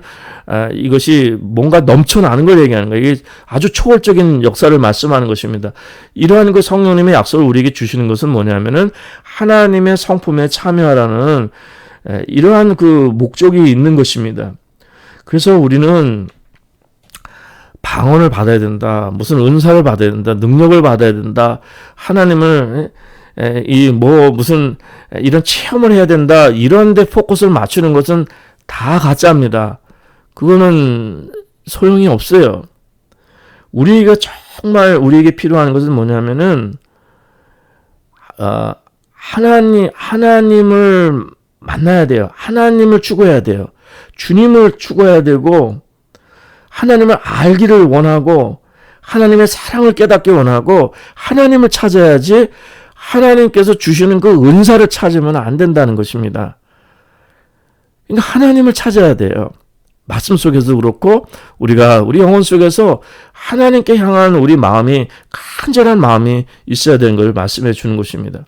이것이 뭔가 넘쳐나는 걸 얘기하는 거예요. 이게 아주 초월적인 역사를 말씀하는 것입니다. 이러한 그 성령님의 약속을 우리에게 주시는 것은 뭐냐면은 하나님의 성품에 참여하라는 이러한 그 목적이 있는 것입니다. 그래서 우리는 방언을 받아야 된다, 무슨 은사를 받아야 된다, 능력을 받아야 된다, 하나님을 무슨 이런 체험을 해야 된다, 이런 데 포커스를 맞추는 것은 다 가짜입니다. 그거는 소용이 없어요. 우리가 정말 우리에게 필요한 것은 뭐냐면은 하나님을 만나야 돼요. 하나님을 추구해야 돼요. 주님을 추구해야 되고, 하나님을 알기를 원하고, 하나님의 사랑을 깨닫기 원하고, 하나님을 찾아야지 하나님께서 주시는 그 은사를 찾으면 안 된다는 것입니다. 그러니까 하나님을 찾아야 돼요. 말씀 속에서 그렇고, 우리 영혼 속에서 하나님께 향한 우리 마음이, 간절한 마음이 있어야 되는 걸 말씀해 주는 것입니다.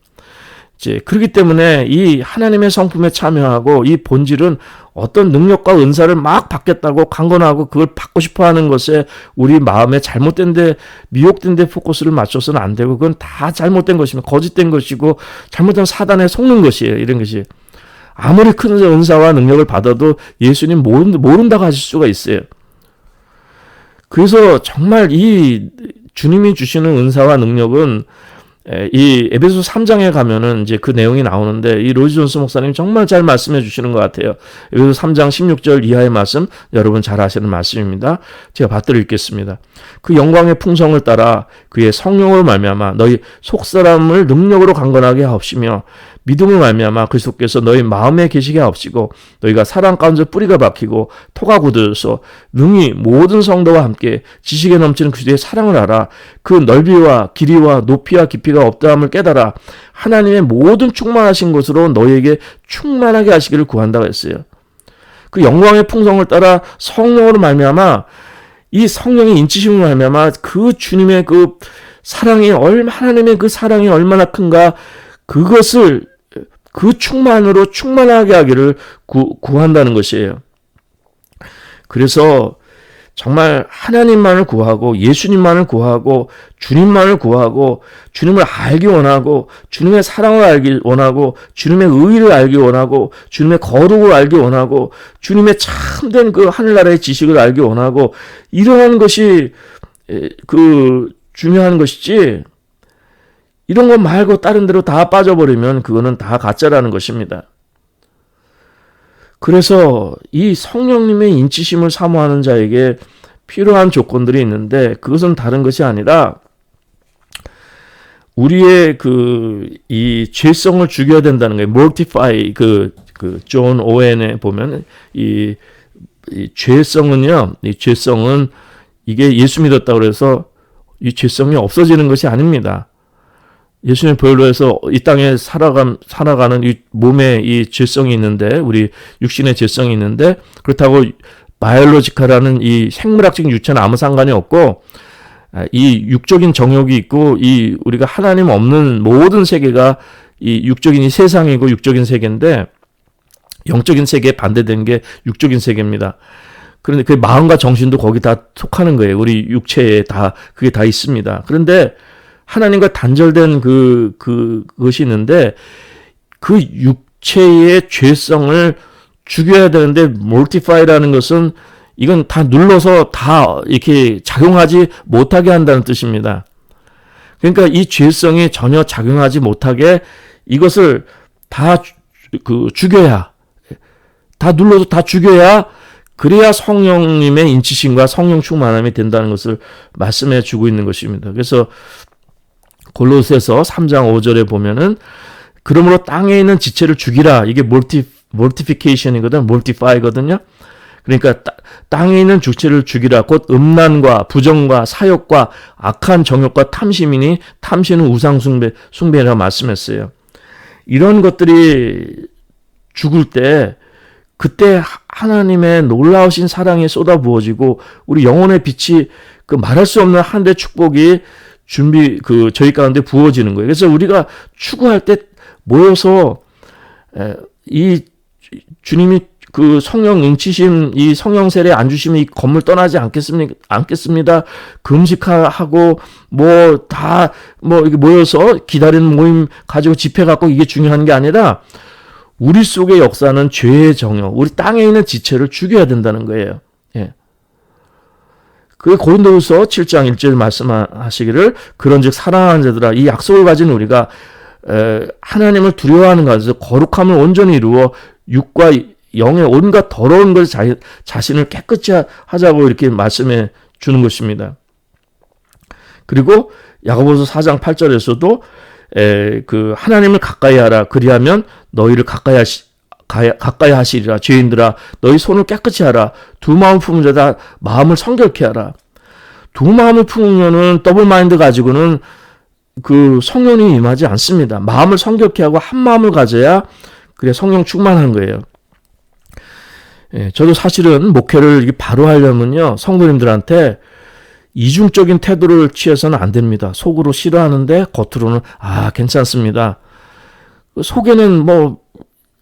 그렇기 때문에 이 하나님의 성품에 참여하고, 이 본질은 어떤 능력과 은사를 막 받겠다고 강건하고 그걸 받고 싶어 하는 것에 우리 마음에 잘못된 데, 미혹된 데 포커스를 맞춰서는 안 되고, 그건 다 잘못된 것이며 거짓된 것이고 잘못된 사단에 속는 것이에요. 이런 것이. 아무리 큰 은사와 능력을 받아도 예수님 모른다고 하실 수가 있어요. 그래서 정말 이 주님이 주시는 은사와 능력은, 이 에베소 3장에 가면은 이제 그 내용이 나오는데, 이 로이즈 존스 목사님 정말 잘 말씀해 주시는 것 같아요. 에베소 3장 16절 이하의 말씀, 여러분 잘 아시는 말씀입니다. 제가 받들어 읽겠습니다. 그 영광의 풍성을 따라 그의 성령으로 말미암아 너희 속사람을 능력으로 강건하게 하옵시며, 믿음을 말미암아 그리스도께서 너희 마음에 계시게 하옵시고, 너희가 사랑 가운데 뿌리가 박히고 토가 굳어서 능히 모든 성도와 함께 지식에 넘치는 그리스도의 사랑을 알아 그 넓이와 길이와 높이와 깊이가 없다함을 깨달아 하나님의 모든 충만하신 것으로 너희에게 충만하게 하시기를 구한다고 했어요. 그 영광의 풍성을 따라 성령으로 말미암아 이 성령의 인치심을 말미암아 그 주님의 그 사랑이 하나님의 그 사랑이 얼마나 큰가, 그것을 그 충만으로 충만하게 하기를 구한다는 것이에요. 그래서 정말 하나님만을 구하고 예수님만을 구하고 주님만을 구하고 주님을 알기 원하고 주님의 사랑을 알기 원하고 주님의 의를 알기 원하고 주님의 거룩을 알기 원하고 주님의 참된 그 하늘나라의 지식을 알기 원하고, 이러한 것이 그 중요한 것이지, 이런 것 말고 다른 데로 다 빠져버리면 그거는 다 가짜라는 것입니다. 그래서 이 성령님의 인치심을 사모하는 자에게 필요한 조건들이 있는데, 그것은 다른 것이 아니라 우리의 이 죄성을 죽여야 된다는 거예요. mortify, 존 오웬에 보면 이 죄성은요, 이 죄성은 이게 예수 믿었다고 해서 이 죄성이 없어지는 것이 아닙니다. 예수님 보혈로 해서 이 땅에 살아가는 이 몸에 이 죄성이 있는데, 우리 육신의 죄성이 있는데, 그렇다고 바이올로지컬하는 이 생물학적 유체는 아무 상관이 없고, 이 육적인 정욕이 있고, 이 우리가 하나님 없는 모든 세계가 이 육적인 이 세상이고 육적인 세계인데, 영적인 세계에 반대된 게 육적인 세계입니다. 그런데 그 마음과 정신도 거기 다 속하는 거예요. 우리 육체에 그게 다 있습니다. 그런데 하나님과 단절된 그것이 있는데, 그 육체의 죄성을 죽여야 되는데, mortify라는 것은 이건 다 눌러서 다 이렇게 작용하지 못하게 한다는 뜻입니다. 그러니까 이 죄성이 전혀 작용하지 못하게 이것을 다 죽여야, 다 눌러서 다 죽여야, 그래야 성령님의 인치심과 성령 충만함이 된다는 것을 말씀해 주고 있는 것입니다. 그래서 골로새서 3장 5절에 보면은, 그러므로 땅에 있는 지체를 죽이라. 이게 mortification이거든, mortify거든요. 그러니까 땅에 있는 지체를 죽이라. 곧 음란과 부정과 사욕과 악한 정욕과 탐심이니, 탐심은 우상 숭배라고 말씀했어요. 이런 것들이 죽을 때, 그때 하나님의 놀라우신 사랑이 쏟아부어지고 우리 영혼의 빛이 말할 수 없는 하늘의 축복이 저희 가운데 부어지는 거예요. 그래서 우리가 추구할 때 모여서 이 주님이 그 성령 인치심, 이 성령 세례 안 주시면 이 건물 떠나지 않겠습니다. 금식하고 이렇게 모여서 기다리는 모임 가지고 집회 갖고 이게 중요한 게 아니라, 우리 속의 역사는 죄의 정욕, 우리 땅에 있는 지체를 죽여야 된다는 거예요. 예. 그 고린도후서 7장 1절 말씀하시기를, 그런즉 사랑하는 자들아, 이 약속을 가진 우리가 하나님을 두려워하는 가운데서 거룩함을 온전히 이루어 육과 영의 온갖 더러운 것 자신을 깨끗이 하자고 이렇게 말씀해 주는 것입니다. 그리고 야고보서 4장 8절에서도 하나님을 가까이 하라. 그리하면 너희를 가까이 하시리라. 죄인들아, 너희 손을 깨끗이 하라. 두 마음 품은 자다 마음을 성결케 하라. 두 마음을 품으면은 더블 마인드 가지고는 성령이 임하지 않습니다. 마음을 성결케 하고 한 마음을 가져야 그래 성령 충만한 거예요. 예, 저도 사실은 목회를 바로 하려면요, 성도님들한테 이중적인 태도를 취해서는 안 됩니다. 속으로 싫어하는데 겉으로는 괜찮습니다. 속에는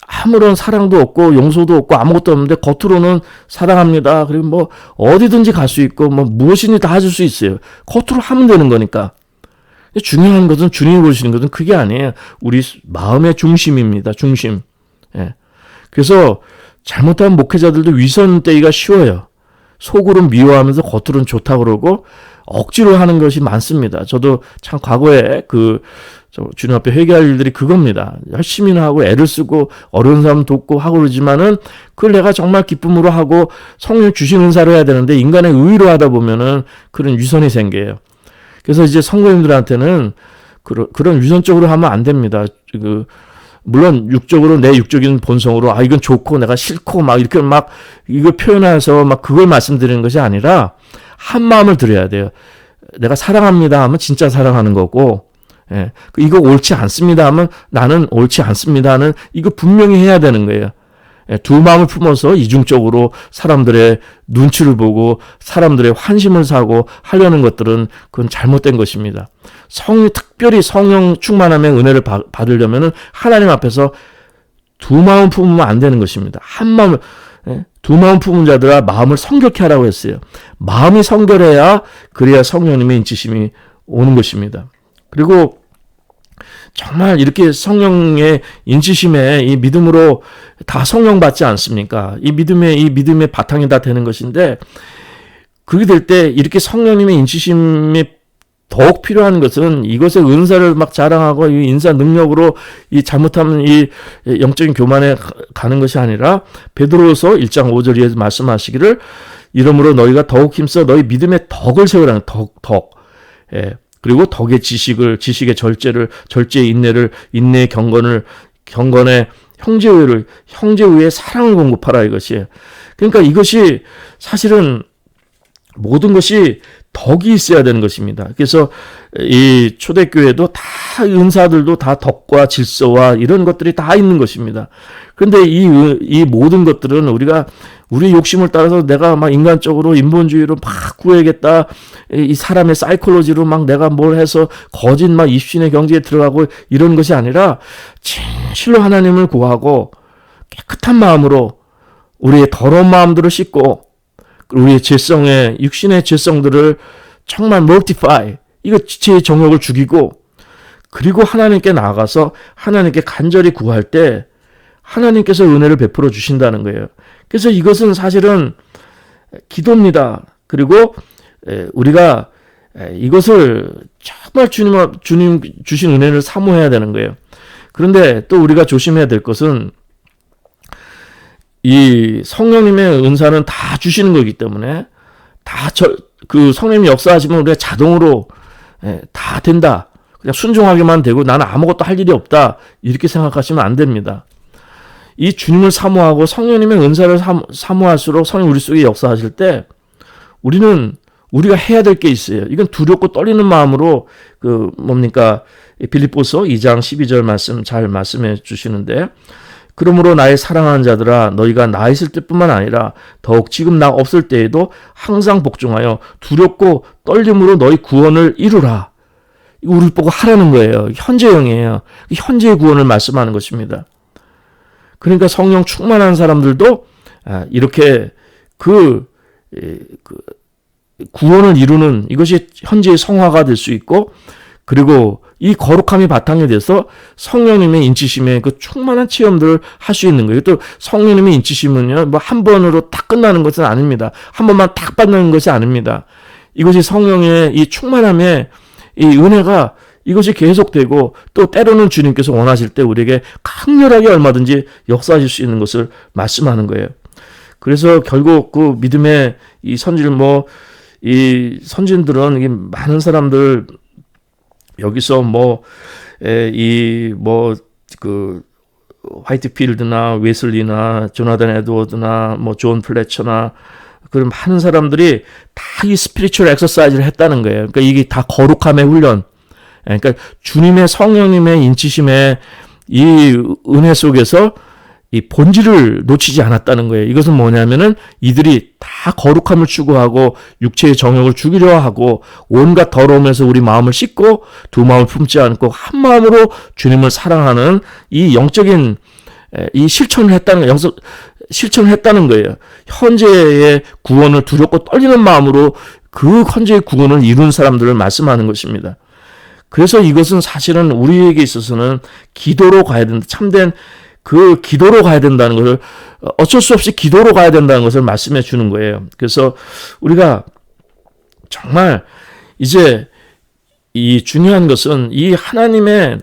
아무런 사랑도 없고 용서도 없고 아무것도 없는데 겉으로는 사랑합니다. 그리고 어디든지 갈 수 있고 무엇이든지 다 해줄 수 있어요. 겉으로 하면 되는 거니까. 중요한 것은, 주님이 보시는 것은 그게 아니에요. 우리 마음의 중심입니다. 중심. 예. 그래서 잘못한 목회자들도 위선 떼기가 쉬워요. 속으로는 미워하면서 겉으로는 좋다고 그러고 억지로 하는 것이 많습니다. 저도 참 과거에 주님 앞에 회개할 일들이 그겁니다. 열심히는 하고 애를 쓰고 어려운 사람 돕고 하고 그러지만은 그걸 내가 정말 기쁨으로 하고 성령 주신 은사로 해야 되는데 인간의 의로 하다 보면은 그런 위선이 생겨요. 그래서 이제 성도님들한테는 그런 위선적으로 하면 안 됩니다. 물론 육적으로 내 육적인 본성으로 이건 좋고 내가 싫고 이렇게 이걸 표현해서 그걸 말씀드리는 것이 아니라 한 마음을 드려야 돼요. 내가 사랑합니다 하면 진짜 사랑하는 거고, 예. 이거 옳지 않습니다 하면 나는 옳지 않습니다는 이거 분명히 해야 되는 거예요. 두 마음을 품어서 이중적으로 사람들의 눈치를 보고 사람들의 환심을 사고 하려는 것들은 그건 잘못된 것입니다. 특별히 성령 충만함의 은혜를 받으려면 하나님 앞에서 두 마음 품으면 안 되는 것입니다. 한 마음, 두 마음 품은 자들아 마음을 성결케 하라고 했어요. 마음이 성결해야 그래야 성령님의 인치심이 오는 것입니다. 그리고 정말 이렇게 성령의 인치심에 이 믿음으로 다 성령 받지 않습니까? 이 믿음의 바탕이 다 되는 것인데, 그렇게 될 때 이렇게 성령님의 인치심이 더욱 필요한 것은 이것의 은사를 막 자랑하고 이 인사 능력으로 이 잘못하면 이 영적인 교만에 가는 것이 아니라 베드로서 1장 5절에 말씀하시기를 이러므로 너희가 더욱 힘써 너희 믿음의 덕을 세우라는 덕. 그리고 덕의 지식의 절제의 인내의 경건의 형제의의 사랑을 공급하라 이것이에요. 그러니까 이것이 사실은 모든 것이 덕이 있어야 되는 것입니다. 그래서 이 초대교회도 다 은사들도 다 덕과 질서와 이런 것들이 다 있는 것입니다. 그런데 이 모든 것들은 우리 욕심을 따라서 내가 막 인간적으로 인본주의로 막 구해야겠다. 이 사람의 사이콜로지로 막 내가 뭘 해서 거짓 막 입신의 경지에 들어가고 이런 것이 아니라 진실로 하나님을 구하고 깨끗한 마음으로 우리의 더러운 마음들을 씻고 우리의 육신의 죄성들을 정말 mortify, 이거 지체의 정욕을 죽이고, 그리고 하나님께 나아가서 하나님께 간절히 구할 때 하나님께서 은혜를 베풀어 주신다는 거예요. 그래서 이것은 사실은 기도입니다. 그리고 우리가 이것을 정말 주님 주신 은혜를 사모해야 되는 거예요. 그런데 또 우리가 조심해야 될 것은 이 성령님의 은사는 다 주시는 거기 때문에 그 성령님이 역사하시면 우리가 자동으로 다 된다. 그냥 순종하게만 되고 나는 아무것도 할 일이 없다. 이렇게 생각하시면 안 됩니다. 이 주님을 사모하고 성령님의 은사를 사모할수록 성령 우리 속에 역사하실 때 우리가 해야 될 게 있어요. 이건 두렵고 떨리는 마음으로 빌립보서 2장 12절 말씀 잘 말씀해 주시는데, 그러므로 나의 사랑하는 자들아 너희가 나 있을 때뿐만 아니라 더욱 지금 나 없을 때에도 항상 복종하여 두렵고 떨림으로 너희 구원을 이루라. 이거 우리를 보고 하라는 거예요. 현재형이에요. 현재의 구원을 말씀하는 것입니다. 그러니까 성령 충만한 사람들도 이렇게 그 구원을 이루는 이것이 현재의 성화가 될 수 있고, 그리고 이 거룩함이 바탕이 돼서 성령님의 인치심의 그 충만한 체험들을 할 수 있는 거예요. 또 성령님의 인치심은요, 뭐 한 번으로 딱 끝나는 것은 아닙니다. 한 번만 딱 받는 것이 아닙니다. 이것이 성령의 이 충만함의 이 은혜가 이것이 계속되고, 또 때로는 주님께서 원하실 때 우리에게 강렬하게 얼마든지 역사하실 수 있는 것을 말씀하는 거예요. 그래서 결국 그 믿음의 이 이 선진들은 많은 사람들 여기서 화이트필드나 웨슬리나 조나단 에드워드나 존 플래처나 그런 많은 사람들이 다 이 스피리추얼 엑서사이즈를 했다는 거예요. 그러니까 이게 다 거룩함의 훈련. 그러니까 주님의 성령님의 인치심의 이 은혜 속에서 이 본질을 놓치지 않았다는 거예요. 이것은 뭐냐면은 이들이 다 거룩함을 추구하고 육체의 정욕을 죽이려 하고 온갖 더러움에서 우리 마음을 씻고 두 마음을 품지 않고 한 마음으로 주님을 사랑하는 이 영적인 이 실천을 했다는 거예요. 현재의 구원을 두렵고 떨리는 마음으로 그 현재의 구원을 이룬 사람들을 말씀하는 것입니다. 그래서 이것은 사실은 우리에게 있어서는 기도로 가야 된다. 참된 그 기도로 가야 된다는 것을, 어쩔 수 없이 기도로 가야 된다는 것을 말씀해 주는 거예요. 그래서 우리가 정말 이제 이 중요한 것은 이 하나님의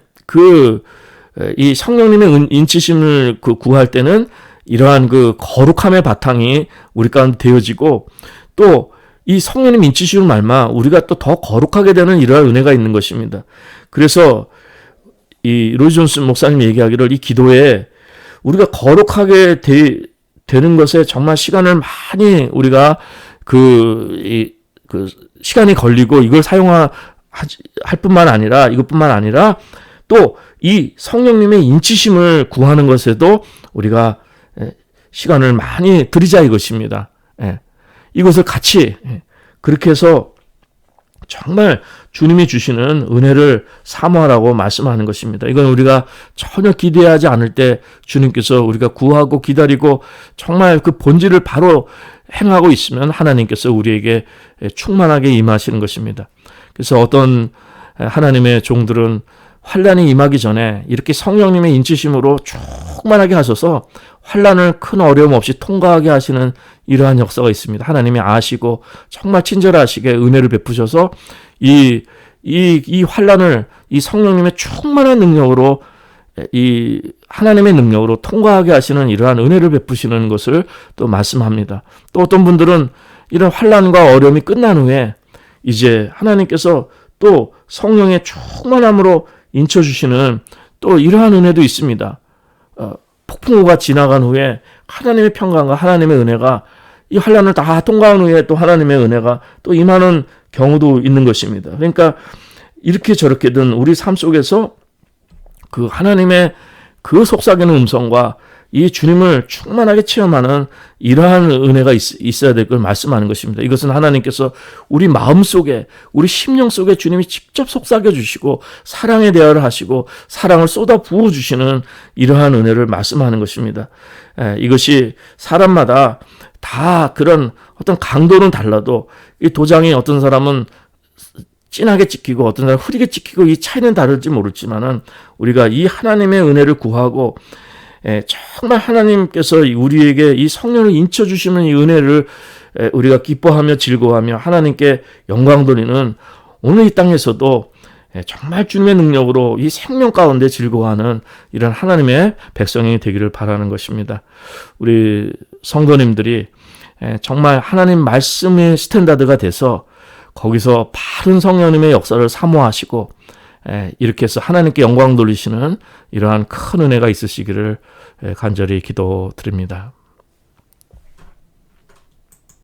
이 성령님의 인치심을 구할 때는 이러한 그 거룩함의 바탕이 우리 가운데 되어지고, 또 이 성령님 인치심을 말마 우리가 또 더 거룩하게 되는 이러한 은혜가 있는 것입니다. 그래서 이 로이 존스 목사님이 얘기하기를 이 기도에 우리가 거룩하게 되는 것에 정말 시간을 많이 우리가 시간이 걸리고 이걸 사용할 뿐만 아니라 이것뿐만 아니라 또 이 성령님의 인치심을 구하는 것에도 우리가 시간을 많이 드리자 이것입니다. 이것을 같이 그렇게 해서 정말 주님이 주시는 은혜를 사모하라고 말씀하는 것입니다. 이건 우리가 전혀 기대하지 않을 때 주님께서 우리가 구하고 기다리고 정말 그 본질을 바로 행하고 있으면 하나님께서 우리에게 충만하게 임하시는 것입니다. 그래서 어떤 하나님의 종들은 환난이 임하기 전에 이렇게 성령님의 인치심으로 충만하게 하셔서 환난을 큰 어려움 없이 통과하게 하시는 이러한 역사가 있습니다. 하나님이 아시고 정말 친절하시게 은혜를 베푸셔서 이 환난을 이 성령님의 충만한 능력으로 이 하나님의 능력으로 통과하게 하시는 이러한 은혜를 베푸시는 것을 또 말씀합니다. 또 어떤 분들은 이런 환난과 어려움이 끝난 후에 이제 하나님께서 또 성령의 충만함으로 인쳐주시는 또 이러한 은혜도 있습니다. 폭풍우가 지나간 후에 하나님의 평강과 하나님의 은혜가 이 환난을 다 통과한 후에 또 하나님의 은혜가 또 임하는 경우도 있는 것입니다. 그러니까 이렇게 저렇게든 우리 삶 속에서 그 하나님의 그 속삭이는 음성과 이 주님을 충만하게 체험하는 이러한 은혜가 있어야 될 걸 말씀하는 것입니다. 이것은 하나님께서 우리 마음 속에, 우리 심령 속에 주님이 직접 속삭여 주시고 사랑의 대화를 하시고 사랑을 쏟아 부어 주시는 이러한 은혜를 말씀하는 것입니다. 이것이 사람마다 다 그런 어떤 강도는 달라도 이 도장이 어떤 사람은 진하게 찍히고 어떤 사람은 흐리게 찍히고 이 차이는 다를지 모르지만은 우리가 이 하나님의 은혜를 구하고 정말 하나님께서 우리에게 이 성령을 인쳐주시는 이 은혜를 우리가 기뻐하며 즐거워하며 하나님께 영광 돌리는 오늘 이 땅에서도 정말 주님의 능력으로 이 생명 가운데 즐거워하는 이런 하나님의 백성이 되기를 바라는 것입니다. 우리 성도님들이 정말 하나님 말씀의 스탠다드가 돼서 거기서 바른 성령님의 역사를 사모하시고 이렇게 해서 하나님께 영광 돌리시는 이러한 큰 은혜가 있으시기를 간절히 기도드립니다.